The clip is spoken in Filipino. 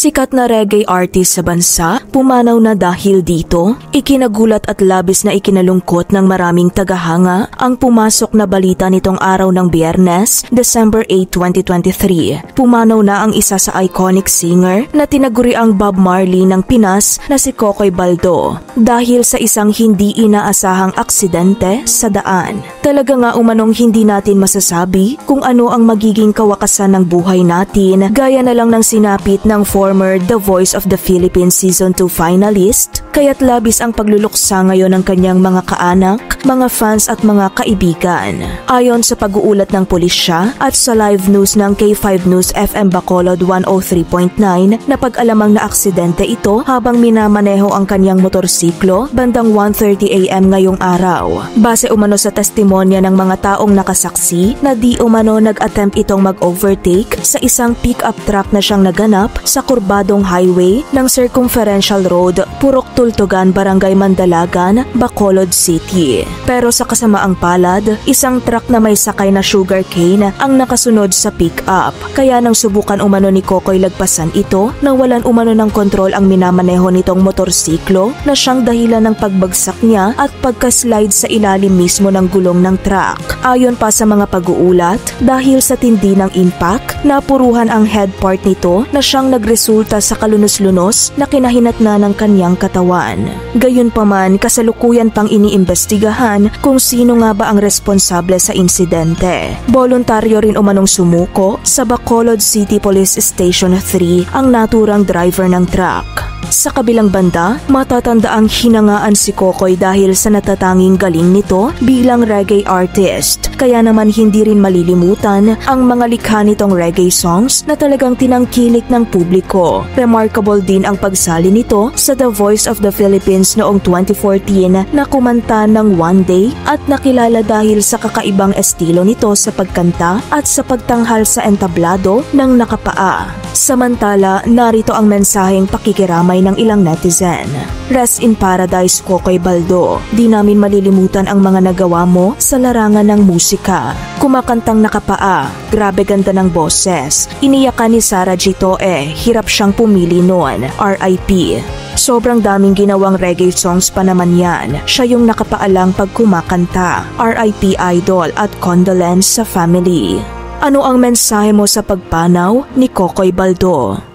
Sikat na reggae artist sa bansa, pumanaw na dahil dito. Ikinagulat at labis na ikinalungkot ng maraming tagahanga ang pumasok na balita nitong araw ng Biyernes, December 8, 2023. Pumanaw na ang isa sa iconic singer na tinaguriang Bob Marley ng Pinas na si Kokoy Baldo dahil sa isang hindi inaasahang aksidente sa daan. Talaga nga umanong hindi natin masasabi kung ano ang magiging kawakasan ng buhay natin, gaya na lang ng sinapit ng former The Voice of the Philippines Season 2 finalist, kaya't labis ang pagluluksa ngayon ng kanyang mga kaanak, mga fans at mga kaibigan. Ayon sa pag-uulat ng pulisya at sa live news ng K5 News FM Bacolod 103.9, napag-alamang na aksidente ito habang minamaneho ang kanyang motorsiklo bandang 1:30 AM ngayong araw. Base umano sa testimonya ng mga taong nakasaksi na di umano nag-attempt itong mag-overtake sa isang pick-up truck na siyang naganap sa kurbadong highway ng Circumferential Road, Purok Tultugan, Barangay Mandalagan, Bacolod City. Pero sa kasamaang palad, isang truck na may sakay na sugarcane ang nakasunod sa pick-up. Kaya nang subukan umano ni Kokoy lagpasan ito, nawalan umano ng kontrol ang minamaneho nitong motorsiklo na siyang dahilan ng pagbagsak niya at pagka-slide sa ilalim mismo ng gulong ng truck. Ayon pa sa mga pag-uulat, dahil sa tindi ng impact, napuruhan ang head part nito na siyang nagresulta sa kalunos-lunos na kinahinatnan ng kanyang katawan. Gayunpaman, kasalukuyan pang iniimbestigahan kung sino nga ba ang responsable sa insidente. Voluntaryo rin umanong sumuko sa Bacolod City Police Station 3 ang naturang driver ng truck. Sa kabilang banda, matatandaang hinangaan si Kokoy dahil sa natatanging galing nito bilang reggae artist. Kaya naman hindi rin malilimutan ang mga likha nitong reggae songs na talagang tinangkilik ng publiko. Remarkable din ang pagsali nito sa The Voice of the Philippines noong 2014 na kumanta ng One Day at nakilala dahil sa kakaibang estilo nito sa pagkanta at sa pagtanghal sa entablado ng nakapaa. Samantala, narito ang mensaheng pakikiramay ng ilang netizen. Rest in paradise, Kokoy Baldo. Di namin malilimutan ang mga nagawa mo sa larangan ng musika. Kumakantang nakapaa, grabe ganda ng boses. Iniyakan ni Sarah Gitoe, hirap siyang pumili noon. RIP. Sobrang daming ginawang reggae songs pa naman yan. Siya yung nakapaalang pag kumakanta. RIP Idol at condolence sa family. Ano ang mensahe mo sa pagpanaw ni Kokoy Baldo?